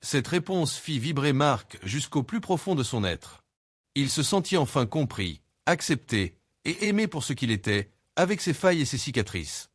Cette réponse fit vibrer Marc jusqu'au plus profond de son être. Il se sentit enfin compris, accepté et aimé pour ce qu'il était, avec ses failles et ses cicatrices.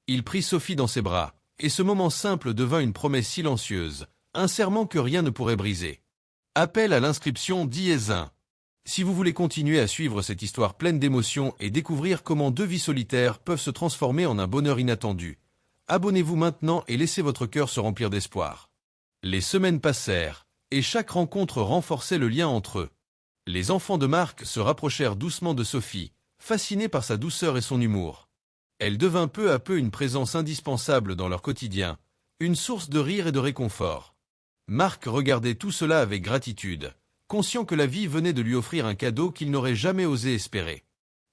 Il prit Sophie dans ses bras, et ce moment simple devint une promesse silencieuse, un serment que rien ne pourrait briser. Appel à l'inscription ×1. Si vous voulez continuer à suivre cette histoire pleine d'émotions et découvrir comment deux vies solitaires peuvent se transformer en un bonheur inattendu, abonnez-vous maintenant et laissez votre cœur se remplir d'espoir. Les semaines passèrent, et chaque rencontre renforçait le lien entre eux. Les enfants de Marc se rapprochèrent doucement de Sophie, fascinés par sa douceur et son humour. Elle devint peu à peu une présence indispensable dans leur quotidien, une source de rire et de réconfort. Marc regardait tout cela avec gratitude, conscient que la vie venait de lui offrir un cadeau qu'il n'aurait jamais osé espérer.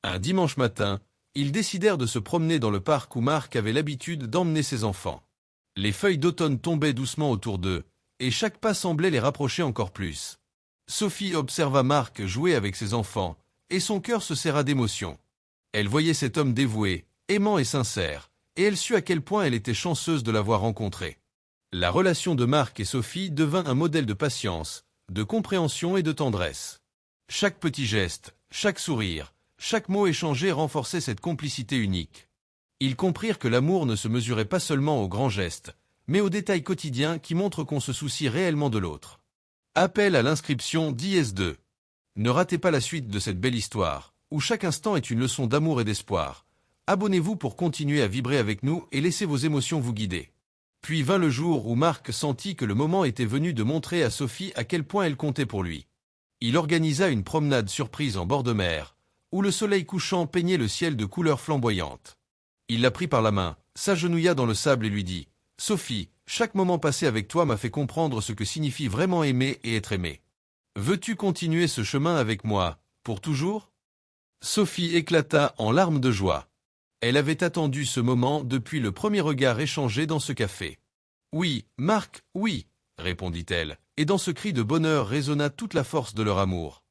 Un dimanche matin, ils décidèrent de se promener dans le parc où Marc avait l'habitude d'emmener ses enfants. Les feuilles d'automne tombaient doucement autour d'eux, et chaque pas semblait les rapprocher encore plus. Sophie observa Marc jouer avec ses enfants, et son cœur se serra d'émotion. Elle voyait cet homme dévoué, aimant et sincère, et elle sut à quel point elle était chanceuse de l'avoir rencontré. La relation de Marc et Sophie devint un modèle de patience, de compréhension et de tendresse. Chaque petit geste, chaque sourire, chaque mot échangé renforçait cette complicité unique. Ils comprirent que l'amour ne se mesurait pas seulement aux grands gestes, mais aux détails quotidiens qui montrent qu'on se soucie réellement de l'autre. Appel à l'inscription ×2. Ne ratez pas la suite de cette belle histoire, où chaque instant est une leçon d'amour et d'espoir. Abonnez-vous pour continuer à vibrer avec nous et laissez vos émotions vous guider. Puis vint le jour où Marc sentit que le moment était venu de montrer à Sophie à quel point elle comptait pour lui. Il organisa une promenade surprise en bord de mer, où le soleil couchant peignait le ciel de couleurs flamboyantes. Il la prit par la main, s'agenouilla dans le sable et lui dit « Sophie, chaque moment passé avec toi m'a fait comprendre ce que signifie vraiment aimer et être aimé. Veux-tu continuer ce chemin avec moi, pour toujours ?» Sophie éclata en larmes de joie. Elle avait attendu ce moment depuis le premier regard échangé dans ce café. « Oui, Marc, oui !» répondit-elle, et dans ce cri de bonheur résonna toute la force de leur amour.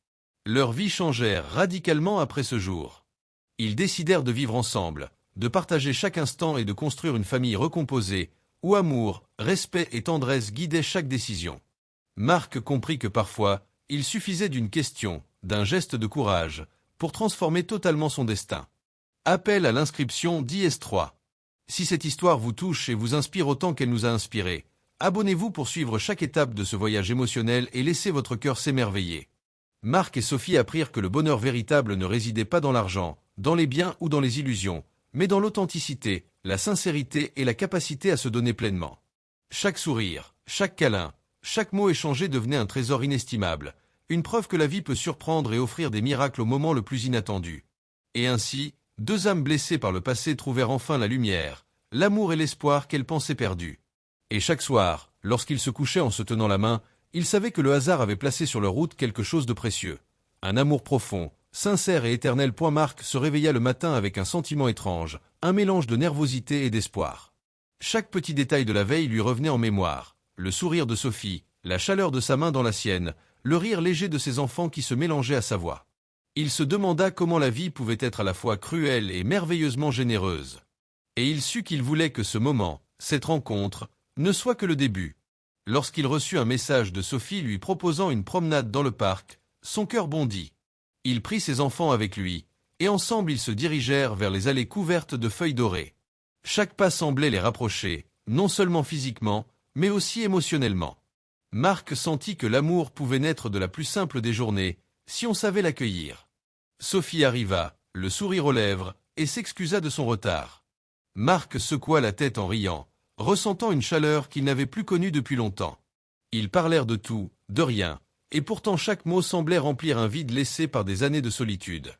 Leurs vies changèrent radicalement après ce jour. Ils décidèrent de vivre ensemble, de partager chaque instant et de construire une famille recomposée, où amour, respect et tendresse guidaient chaque décision. Marc comprit que parfois, il suffisait d'une question, d'un geste de courage, pour transformer totalement son destin. Appel à l'inscription ×3. Si cette histoire vous touche et vous inspire autant qu'elle nous a inspirés, abonnez-vous pour suivre chaque étape de ce voyage émotionnel et laissez votre cœur s'émerveiller. Marc et Sophie apprirent que le bonheur véritable ne résidait pas dans l'argent, dans les biens ou dans les illusions, mais dans l'authenticité, la sincérité et la capacité à se donner pleinement. Chaque sourire, chaque câlin, chaque mot échangé devenait un trésor inestimable, une preuve que la vie peut surprendre et offrir des miracles au moment le plus inattendu. Et ainsi, deux âmes blessées par le passé trouvèrent enfin la lumière, l'amour et l'espoir qu'elles pensaient perdus. Et chaque soir, lorsqu'ils se couchaient en se tenant la main, ils savaient que le hasard avait placé sur leur route quelque chose de précieux. Un amour profond, sincère et éternel. Marc se réveilla le matin avec un sentiment étrange, un mélange de nervosité et d'espoir. Chaque petit détail de la veille lui revenait en mémoire, le sourire de Sophie, la chaleur de sa main dans la sienne, le rire léger de ses enfants qui se mélangeaient à sa voix. Il se demanda comment la vie pouvait être à la fois cruelle et merveilleusement généreuse. Et il sut qu'il voulait que ce moment, cette rencontre, ne soit que le début. Lorsqu'il reçut un message de Sophie lui proposant une promenade dans le parc, son cœur bondit. Il prit ses enfants avec lui, et ensemble ils se dirigèrent vers les allées couvertes de feuilles dorées. Chaque pas semblait les rapprocher, non seulement physiquement, mais aussi émotionnellement. Marc sentit que l'amour pouvait naître de la plus simple des journées, si on savait l'accueillir. Sophie arriva, le sourire aux lèvres, et s'excusa de son retard. Marc secoua la tête en riant, ressentant une chaleur qu'il n'avait plus connue depuis longtemps. Ils parlèrent de tout, de rien, et pourtant chaque mot semblait remplir un vide laissé par des années de solitude.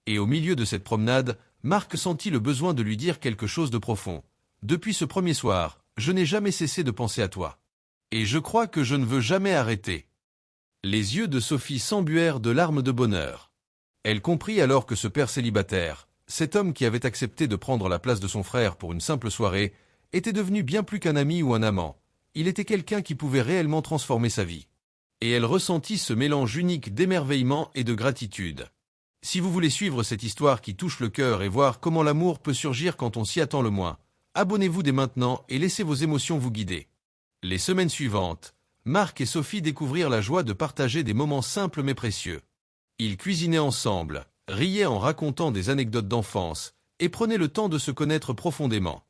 Et au milieu de cette promenade, Marc sentit le besoin de lui dire quelque chose de profond. « Depuis ce premier soir, je n'ai jamais cessé de penser à toi. Et je crois que je ne veux jamais arrêter. » Les yeux de Sophie s'embuèrent de larmes de bonheur. Elle comprit alors que ce père célibataire, cet homme qui avait accepté de prendre la place de son frère pour une simple soirée, était devenu bien plus qu'un ami ou un amant. Il était quelqu'un qui pouvait réellement transformer sa vie. Et elle ressentit ce mélange unique d'émerveillement et de gratitude. Si vous voulez suivre cette histoire qui touche le cœur et voir comment l'amour peut surgir quand on s'y attend le moins, abonnez-vous dès maintenant et laissez vos émotions vous guider. Les semaines suivantes, Marc et Sophie découvrirent la joie de partager des moments simples mais précieux. Ils cuisinaient ensemble, riaient en racontant des anecdotes d'enfance, et prenaient le temps de se connaître profondément.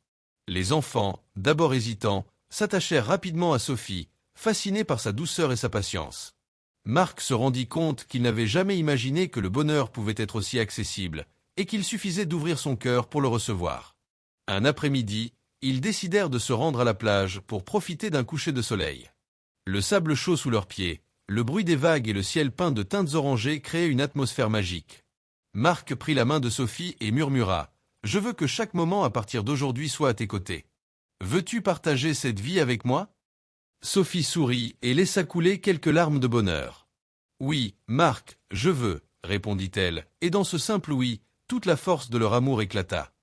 Les enfants, d'abord hésitants, s'attachèrent rapidement à Sophie, fascinés par sa douceur et sa patience. Marc se rendit compte qu'il n'avait jamais imaginé que le bonheur pouvait être aussi accessible, et qu'il suffisait d'ouvrir son cœur pour le recevoir. Un après-midi, ils décidèrent de se rendre à la plage pour profiter d'un coucher de soleil. Le sable chaud sous leurs pieds, le bruit des vagues et le ciel peint de teintes orangées créaient une atmosphère magique. Marc prit la main de Sophie et murmura « Je veux que chaque moment à partir d'aujourd'hui soit à tes côtés. Veux-tu partager cette vie avec moi ?» Sophie sourit et laissa couler quelques larmes de bonheur. « Oui, Marc, je veux, » répondit-elle, et dans ce simple oui, toute la force de leur amour éclata.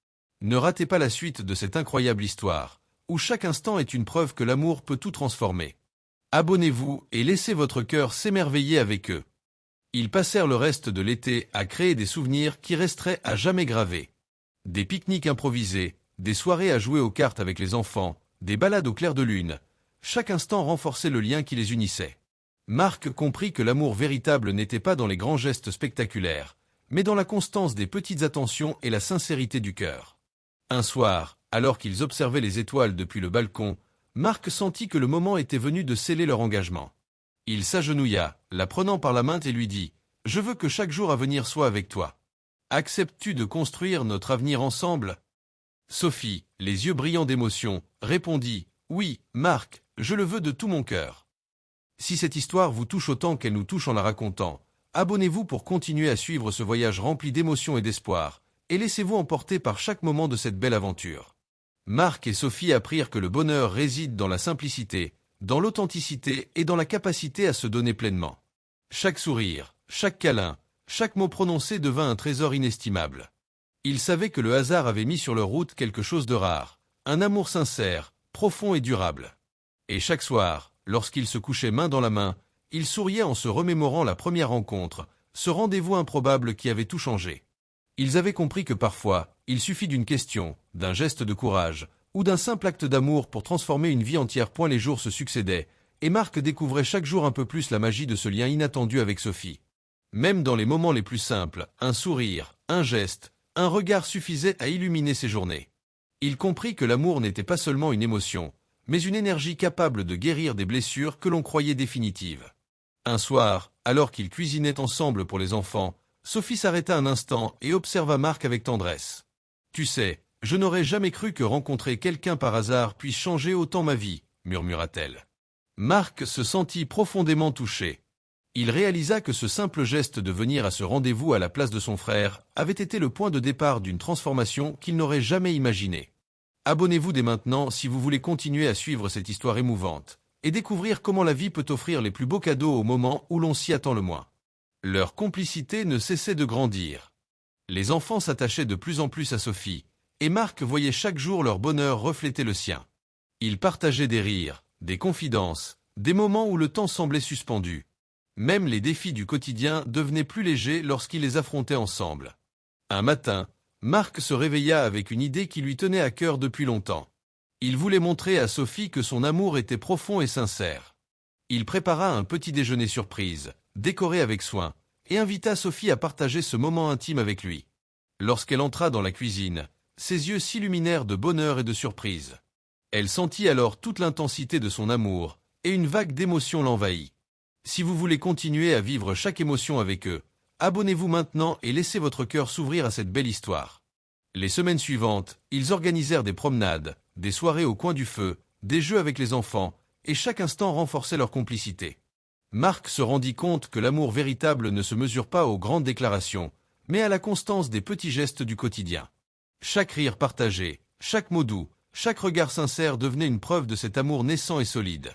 Ne ratez pas la suite de cette incroyable histoire, où chaque instant est une preuve que l'amour peut tout transformer. Abonnez-vous et laissez votre cœur s'émerveiller avec eux. Ils passèrent le reste de l'été à créer des souvenirs qui resteraient à jamais gravés. Des pique-niques improvisés, des soirées à jouer aux cartes avec les enfants, des balades au clair de lune. Chaque instant renforçait le lien qui les unissait. Marc comprit que l'amour véritable n'était pas dans les grands gestes spectaculaires, mais dans la constance des petites attentions et la sincérité du cœur. Un soir, alors qu'ils observaient les étoiles depuis le balcon, Marc sentit que le moment était venu de sceller leur engagement. Il s'agenouilla, la prenant par la main et lui dit « Je veux que chaque jour à venir soit avec toi. Acceptes-tu de construire notre avenir ensemble ?» Sophie, les yeux brillants d'émotion, répondit « Oui, Marc, je le veux de tout mon cœur. » Si cette histoire vous touche autant qu'elle nous touche en la racontant, abonnez-vous pour continuer à suivre ce voyage rempli d'émotions et d'espoir, et laissez-vous emporter par chaque moment de cette belle aventure. Marc et Sophie apprirent que le bonheur réside dans la simplicité, dans l'authenticité et dans la capacité à se donner pleinement. Chaque sourire, chaque câlin, chaque mot prononcé devint un trésor inestimable. Ils savaient que le hasard avait mis sur leur route quelque chose de rare, un amour sincère, profond et durable. Et chaque soir, lorsqu'ils se couchaient main dans la main, ils souriaient en se remémorant la première rencontre, ce rendez-vous improbable qui avait tout changé. Ils avaient compris que parfois, il suffit d'une question, d'un geste de courage, ou d'un simple acte d'amour pour transformer une vie entière. Les jours se succédaient, et Marc découvrait chaque jour un peu plus la magie de ce lien inattendu avec Sophie. Même dans les moments les plus simples, un sourire, un geste, un regard suffisaient à illuminer ses journées. Il comprit que l'amour n'était pas seulement une émotion, mais une énergie capable de guérir des blessures que l'on croyait définitives. Un soir, alors qu'ils cuisinaient ensemble pour les enfants, Sophie s'arrêta un instant et observa Marc avec tendresse. « Tu sais, je n'aurais jamais cru que rencontrer quelqu'un par hasard puisse changer autant ma vie, » murmura-t-elle. Marc se sentit profondément touché. Il réalisa que ce simple geste de venir à ce rendez-vous à la place de son frère avait été le point de départ d'une transformation qu'il n'aurait jamais imaginée. Abonnez-vous dès maintenant si vous voulez continuer à suivre cette histoire émouvante et découvrir comment la vie peut offrir les plus beaux cadeaux au moment où l'on s'y attend le moins. Leur complicité ne cessait de grandir. Les enfants s'attachaient de plus en plus à Sophie, et Marc voyait chaque jour leur bonheur refléter le sien. Ils partageaient des rires, des confidences, des moments où le temps semblait suspendu. Même les défis du quotidien devenaient plus légers lorsqu'ils les affrontaient ensemble. Un matin, Marc se réveilla avec une idée qui lui tenait à cœur depuis longtemps. Il voulait montrer à Sophie que son amour était profond et sincère. Il prépara un petit déjeuner surprise, décoré avec soin, et invita Sophie à partager ce moment intime avec lui. Lorsqu'elle entra dans la cuisine, ses yeux s'illuminèrent de bonheur et de surprise. Elle sentit alors toute l'intensité de son amour, et une vague d'émotion l'envahit. Si vous voulez continuer à vivre chaque émotion avec eux, abonnez-vous maintenant et laissez votre cœur s'ouvrir à cette belle histoire. Les semaines suivantes, ils organisèrent des promenades, des soirées au coin du feu, des jeux avec les enfants, et chaque instant renforçait leur complicité. Marc se rendit compte que l'amour véritable ne se mesure pas aux grandes déclarations, mais à la constance des petits gestes du quotidien. Chaque rire partagé, chaque mot doux, chaque regard sincère devenait une preuve de cet amour naissant et solide.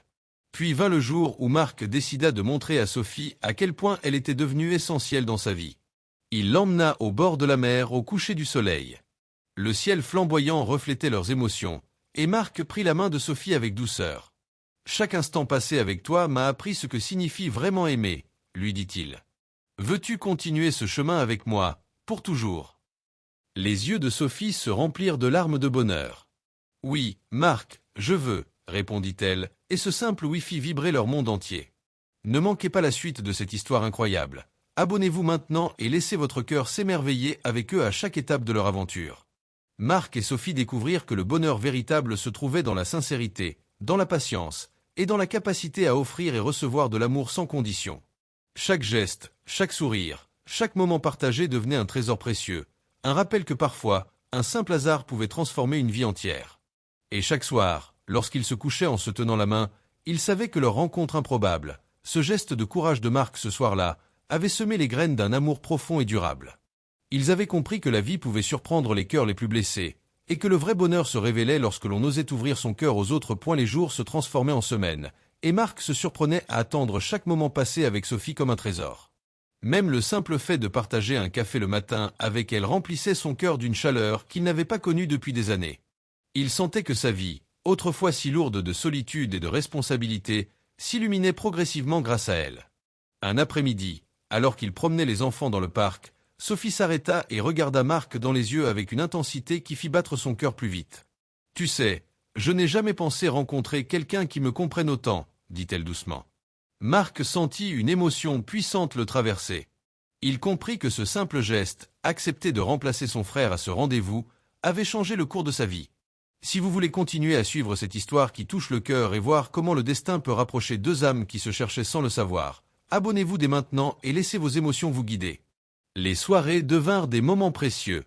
Puis vint le jour où Marc décida de montrer à Sophie à quel point elle était devenue essentielle dans sa vie. Il l'emmena au bord de la mer au coucher du soleil. Le ciel flamboyant reflétait leurs émotions, et Marc prit la main de Sophie avec douceur. « Chaque instant passé avec toi m'a appris ce que signifie vraiment aimer, » lui dit-il. « Veux-tu continuer ce chemin avec moi, pour toujours ?» Les yeux de Sophie se remplirent de larmes de bonheur. « Oui, Marc, je veux, » répondit-elle, et ce simple oui fit vibrer leur monde entier. Ne manquez pas la suite de cette histoire incroyable. Abonnez-vous maintenant et laissez votre cœur s'émerveiller avec eux à chaque étape de leur aventure. Marc et Sophie découvrirent que le bonheur véritable se trouvait dans la sincérité, dans la patience, et dans la capacité à offrir et recevoir de l'amour sans condition. Chaque geste, chaque sourire, chaque moment partagé devenait un trésor précieux, un rappel que parfois, un simple hasard pouvait transformer une vie entière. Et chaque soir, lorsqu'ils se couchaient en se tenant la main, ils savaient que leur rencontre improbable, ce geste de courage de Marc ce soir-là, avait semé les graines d'un amour profond et durable. Ils avaient compris que la vie pouvait surprendre les cœurs les plus blessés, et que le vrai bonheur se révélait lorsque l'on osait ouvrir son cœur aux autres. Les jours se transformaient en semaines, et Marc se surprenait à attendre chaque moment passé avec Sophie comme un trésor. Même le simple fait de partager un café le matin avec elle remplissait son cœur d'une chaleur qu'il n'avait pas connue depuis des années. Il sentait que sa vie, autrefois si lourde de solitude et de responsabilité, s'illuminait progressivement grâce à elle. Un après-midi, alors qu'il promenait les enfants dans le parc, Sophie s'arrêta et regarda Marc dans les yeux avec une intensité qui fit battre son cœur plus vite. « Tu sais, je n'ai jamais pensé rencontrer quelqu'un qui me comprenne autant, » dit-elle doucement. Marc sentit une émotion puissante le traverser. Il comprit que ce simple geste, accepter de remplacer son frère à ce rendez-vous, avait changé le cours de sa vie. Si vous voulez continuer à suivre cette histoire qui touche le cœur et voir comment le destin peut rapprocher deux âmes qui se cherchaient sans le savoir, abonnez-vous dès maintenant et laissez vos émotions vous guider. Les soirées devinrent des moments précieux.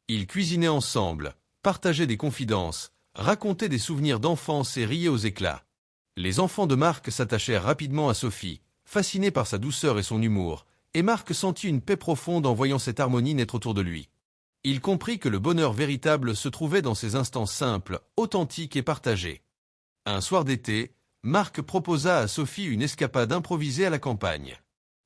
Ils cuisinaient ensemble, partageaient des confidences, racontaient des souvenirs d'enfance et riaient aux éclats. Les enfants de Marc s'attachèrent rapidement à Sophie, fascinés par sa douceur et son humour, et Marc sentit une paix profonde en voyant cette harmonie naître autour de lui. Il comprit que le bonheur véritable se trouvait dans ces instants simples, authentiques et partagés. Un soir d'été, Marc proposa à Sophie une escapade improvisée à la campagne.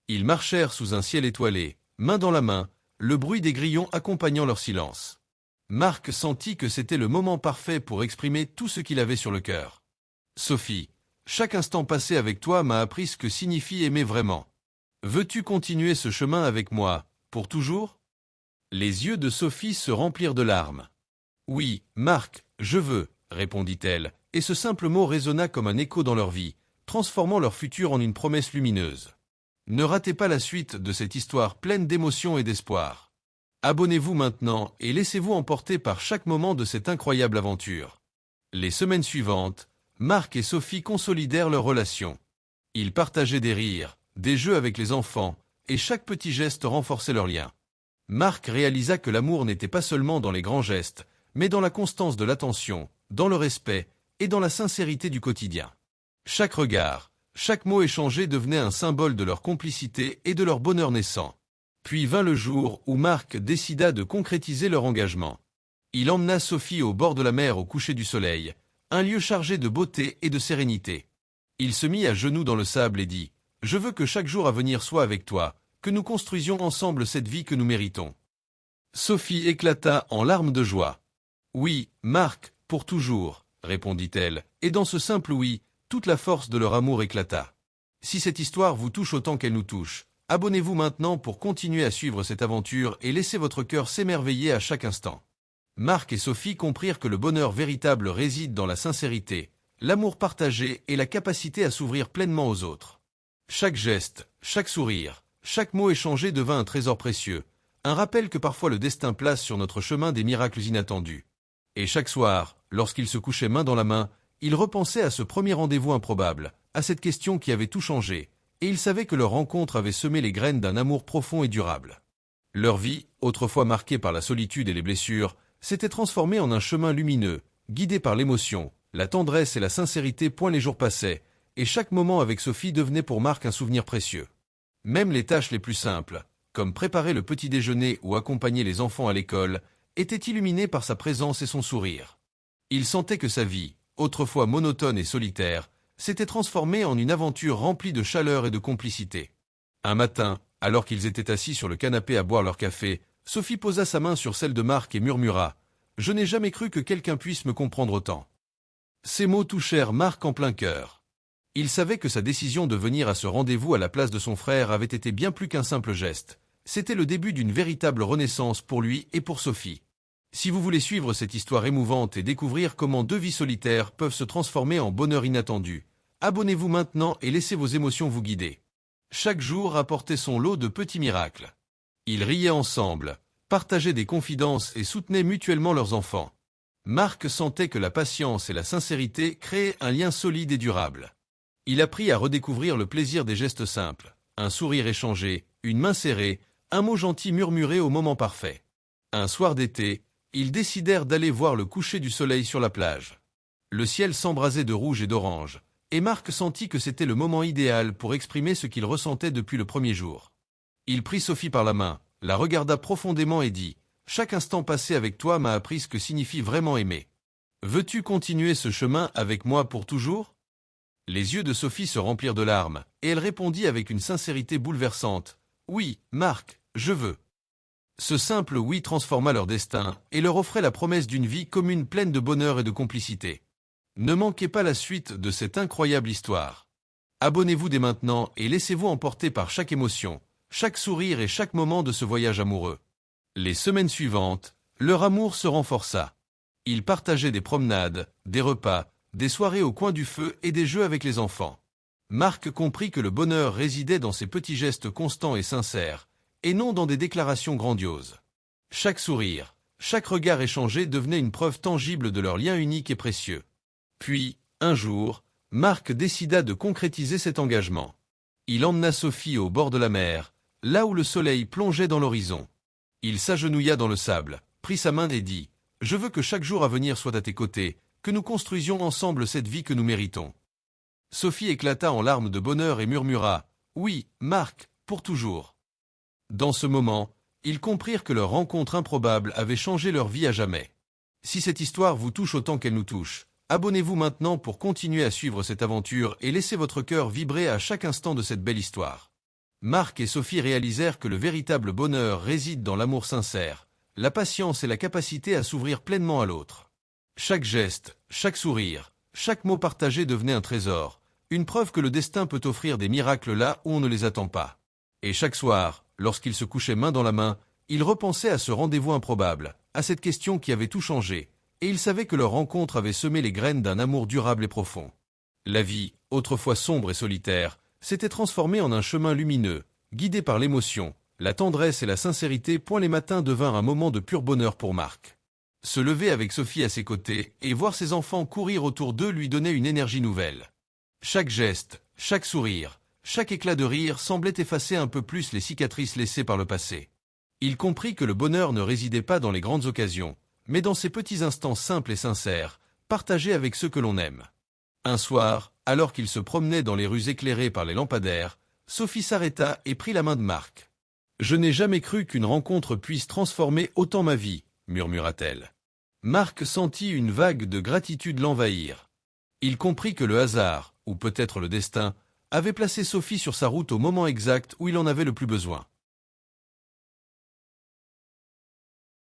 Ils marchèrent sous un ciel étoilé, main dans la main, le bruit des grillons accompagnant leur silence. Marc sentit que c'était le moment parfait pour exprimer tout ce qu'il avait sur le cœur. « Sophie, chaque instant passé avec toi m'a appris ce que signifie aimer vraiment. Veux-tu continuer ce chemin avec moi, pour toujours ?» Les yeux de Sophie se remplirent de larmes. « Oui, Marc, je veux, » répondit-elle, et ce simple mot résonna comme un écho dans leur vie, transformant leur futur en une promesse lumineuse. Ne ratez pas la suite de cette histoire pleine d'émotions et d'espoir. Abonnez-vous maintenant et laissez-vous emporter par chaque moment de cette incroyable aventure. Les semaines suivantes, Marc et Sophie consolidèrent leur relation. Ils partageaient des rires, des jeux avec les enfants, et chaque petit geste renforçait leur lien. Marc réalisa que l'amour n'était pas seulement dans les grands gestes, mais dans la constance de l'attention, dans le respect et dans la sincérité du quotidien. Chaque regard, chaque mot échangé devenait un symbole de leur complicité et de leur bonheur naissant. Puis vint le jour où Marc décida de concrétiser leur engagement. Il emmena Sophie au bord de la mer au coucher du soleil, un lieu chargé de beauté et de sérénité. Il se mit à genoux dans le sable et dit « Je veux que chaque jour à venir soit avec toi, que nous construisions ensemble cette vie que nous méritons. » Sophie éclata en larmes de joie. « Oui, Marc, pour toujours, » répondit-elle, et dans ce simple oui, toute la force de leur amour éclata. Si cette histoire vous touche autant qu'elle nous touche, abonnez-vous maintenant pour continuer à suivre cette aventure et laissez votre cœur s'émerveiller à chaque instant. Marc et Sophie comprirent que le bonheur véritable réside dans la sincérité, l'amour partagé et la capacité à s'ouvrir pleinement aux autres. Chaque geste, chaque sourire, chaque mot échangé devint un trésor précieux, un rappel que parfois le destin place sur notre chemin des miracles inattendus. Et chaque soir, lorsqu'ils se couchaient main dans la main, ils repensaient à ce premier rendez-vous improbable, à cette question qui avait tout changé, et ils savaient que leur rencontre avait semé les graines d'un amour profond et durable. Leur vie, autrefois marquée par la solitude et les blessures, s'était transformée en un chemin lumineux, guidé par l'émotion, la tendresse et la sincérité. Les jours passaient, et chaque moment avec Sophie devenait pour Marc un souvenir précieux. Même les tâches les plus simples, comme préparer le petit déjeuner ou accompagner les enfants à l'école, étaient illuminées par sa présence et son sourire. Il sentait que sa vie, autrefois monotone et solitaire, s'était transformée en une aventure remplie de chaleur et de complicité. Un matin, alors qu'ils étaient assis sur le canapé à boire leur café, Sophie posa sa main sur celle de Marc et murmura « Je n'ai jamais cru que quelqu'un puisse me comprendre autant. » Ces mots touchèrent Marc en plein cœur. Il savait que sa décision de venir à ce rendez-vous à la place de son frère avait été bien plus qu'un simple geste. C'était le début d'une véritable renaissance pour lui et pour Sophie. Si vous voulez suivre cette histoire émouvante et découvrir comment deux vies solitaires peuvent se transformer en bonheur inattendu, Abonnez-vous maintenant et laissez vos émotions vous guider. Chaque jour apportait son lot de petits miracles. Ils riaient ensemble, partageaient des confidences et soutenaient mutuellement leurs enfants. Marc sentait que la patience et la sincérité créaient un lien solide et durable. Il apprit à redécouvrir le plaisir des gestes simples, un sourire échangé, une main serrée, un mot gentil murmuré au moment parfait. Un soir d'été, ils décidèrent d'aller voir le coucher du soleil sur la plage. Le ciel s'embrasait de rouge et d'orange, et Marc sentit que c'était le moment idéal pour exprimer ce qu'il ressentait depuis le premier jour. Il prit Sophie par la main, la regarda profondément et dit « Chaque instant passé avec toi m'a appris ce que signifie vraiment aimer. Veux-tu continuer ce chemin avec moi pour toujours ?» Les yeux de Sophie se remplirent de larmes, et elle répondit avec une sincérité bouleversante « Oui, Marc, je veux. » Ce simple oui transforma leur destin et leur offrait la promesse d'une vie commune pleine de bonheur et de complicité. Ne manquez pas la suite de cette incroyable histoire. Abonnez-vous dès maintenant et laissez-vous emporter par chaque émotion, chaque sourire et chaque moment de ce voyage amoureux. Les semaines suivantes, leur amour se renforça. Ils partageaient des promenades, des repas, des soirées au coin du feu et des jeux avec les enfants. Marc comprit que le bonheur résidait dans ces petits gestes constants et sincères, et non dans des déclarations grandioses. Chaque sourire, chaque regard échangé devenait une preuve tangible de leur lien unique et précieux. Puis, un jour, Marc décida de concrétiser cet engagement. Il emmena Sophie au bord de la mer, là où le soleil plongeait dans l'horizon. Il s'agenouilla dans le sable, prit sa main et dit « Je veux que chaque jour à venir soit à tes côtés, que nous construisions ensemble cette vie que nous méritons. » Sophie éclata en larmes de bonheur et murmura « Oui, Marc, pour toujours. » Dans ce moment, ils comprirent que leur rencontre improbable avait changé leur vie à jamais. Si cette histoire vous touche autant qu'elle nous touche, abonnez-vous maintenant pour continuer à suivre cette aventure et laissez votre cœur vibrer à chaque instant de cette belle histoire. Marc et Sophie réalisèrent que le véritable bonheur réside dans l'amour sincère, la patience et la capacité à s'ouvrir pleinement à l'autre. Chaque geste, chaque sourire, chaque mot partagé devenait un trésor, une preuve que le destin peut offrir des miracles là où on ne les attend pas. Et chaque soir, lorsqu'ils se couchaient main dans la main, ils repensaient à ce rendez-vous improbable, à cette question qui avait tout changé, et ils savaient que leur rencontre avait semé les graines d'un amour durable et profond. La vie, autrefois sombre et solitaire, s'était transformée en un chemin lumineux, guidé par l'émotion, la tendresse et la sincérité. Les matins devinrent un moment de pur bonheur pour Marc. Se lever avec Sophie à ses côtés et voir ses enfants courir autour d'eux lui donnait une énergie nouvelle. Chaque geste, chaque sourire, chaque éclat de rire semblait effacer un peu plus les cicatrices laissées par le passé. Il comprit que le bonheur ne résidait pas dans les grandes occasions, mais dans ces petits instants simples et sincères, partagés avec ceux que l'on aime. Un soir, alors qu'ils se promenaient dans les rues éclairées par les lampadaires, Sophie s'arrêta et prit la main de Marc. « Je n'ai jamais cru qu'une rencontre puisse transformer autant ma vie, » murmura-t-elle. Marc sentit une vague de gratitude l'envahir. Il comprit que le hasard, ou peut-être le destin, avait placé Sophie sur sa route au moment exact où il en avait le plus besoin.